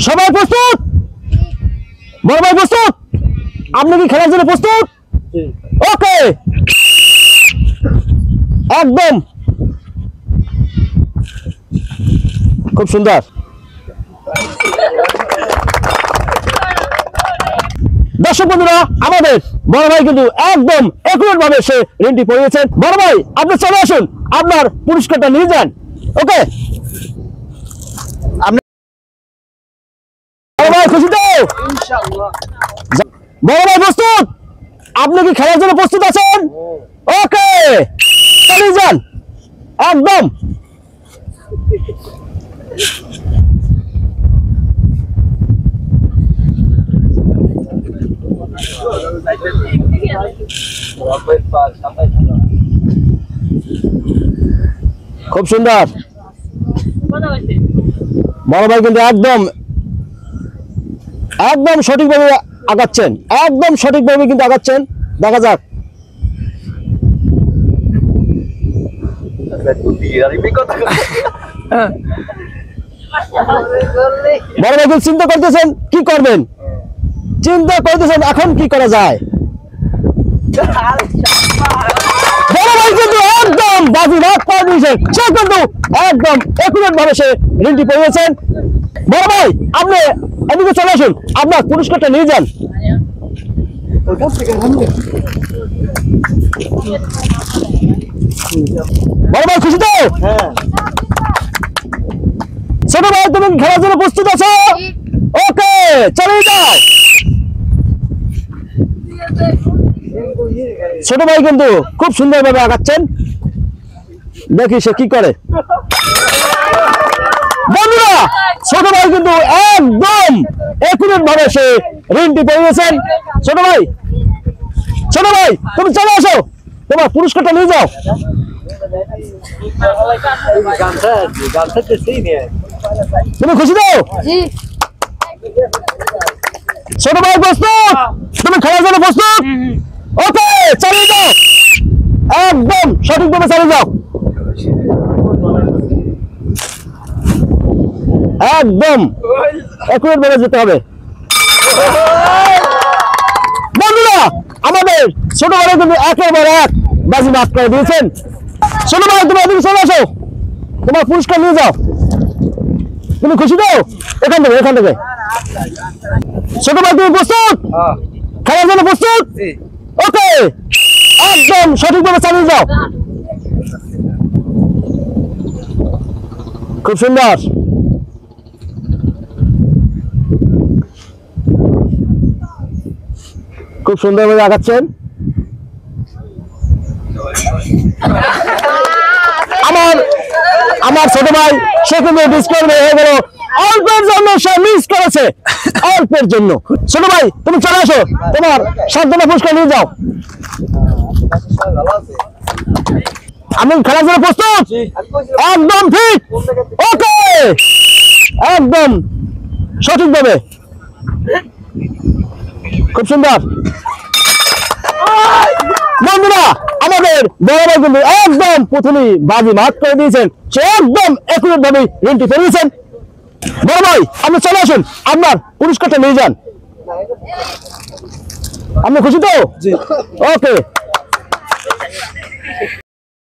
সবাই প্রস্তুত? বড় ভাই প্রস্তুত? আপনি কি খেলার জন্য প্রস্তুত? ওকে, একদম খুব সুন্দর। দর্শক বন্ধুরা, আমাদের বড় ভাই কিন্তু একদম একুরেট ভাবে সে রিংটি পরিয়েছেন। বড় ভাই, আপনি চলে আসুন, আপনার পুরস্কারটা নিয়ে যান। ওকে, বড় ভাই খুশি তো? বড় ভাই প্রস্তুত? আপনি কি খেলার জন্য প্রস্তুত আছেন? ওকে, চালিয়ে যান একদম। খুব সুন্দর। বড় ভাই কিন্তু একদম একদম সঠিকভাবে আগাচ্ছেন, একদম সঠিকভাবে কিন্তু আগাচ্ছেন। দেখা যাক। বড় ভাই চিন্তা করতেছেন কি করবেন, চিন্তা করতেছেন এখন কি করা যায়। বড় ভাই কিন্তু একদম বাজি রাত করে দিয়েছেন, সে কিন্তু একদম একুরেট ভাবে সে রিংটি পরিয়েছেন। বড় ভাই, আপনি এদিকে চলে আসুন, আপনার পুরস্কারটা নিয়ে যান। বড় ভাই খুশি তো? ছোট ভাই, তুমি খেলার জন্য প্রস্তুত আছো? ওকে, চলে যাও। ছোট ভাই কিন্তু খুব সুন্দরভাবে আগাচ্ছেন, দেখি সে কি করে। বন্ধুরা, ছোট ভাই কিন্তু একদম একুরেট ভাবে সে রিংটি পরিয়েছেন। ছোট ভাই, ছোট ভাই তুমি চলে আসো, তোমার পুরস্কারটা নিয়ে যাও। তুমি খুশি তো? ছোট ভাই প্রস্তুত? তুমি খেলার জন্য প্রস্তুত? ওকে, চালিয়ে যাও, একদম সঠিকভাবে চালিয়ে যাও। একদম একুরেট ভাবে যেতে হবে। বন্ধুরা, আমাদের ছোট ভাই কিন্তু একেবারে এক বাজি মাফ করে দিয়েছেন। ছোট ভাই, তুমি এদিকে চলে আসো, তোমার পুরস্কার নিয়ে যাও। তুমি খুশি তো? এখান থেকে, এখান থেকে। ছোট ভাই, তুমি প্রস্তুত? খেলার জন্য প্রস্তুত? ওকে, একদম সঠিকভাবে চালিয়ে যাও। খুব সুন্দর। খুব সুন্দরভাবে আগাচ্ছেন। আমার ছোট ভাই সে কিন্তু ডিসকাউন্ট হয়ে গেল, অল্পের জন্য সে মিস করেছে, অল্পের জন্য। ছোট ভাই, তুমি চলে আসো, তোমার সান্ত্বনা পুরস্কার নিয়ে যাও। আমি খেলার জন্য প্রস্তুত? একদম ঠিক। ওকে, একদম সঠিকভাবে। খুব সুন্দর। বন্ধুরা, আমাদের বড় ভাই কিন্তু একদম প্রথমেই বাজি মাত করে দিয়েছেন, সে একদম একুরেট ভাবে রিংটি পরিয়েছেন। বড় ভাই, আপনি চলে আসুন, আপনার পুরস্কারটা নিয়ে যান। আপনি খুশি তো? ওকে।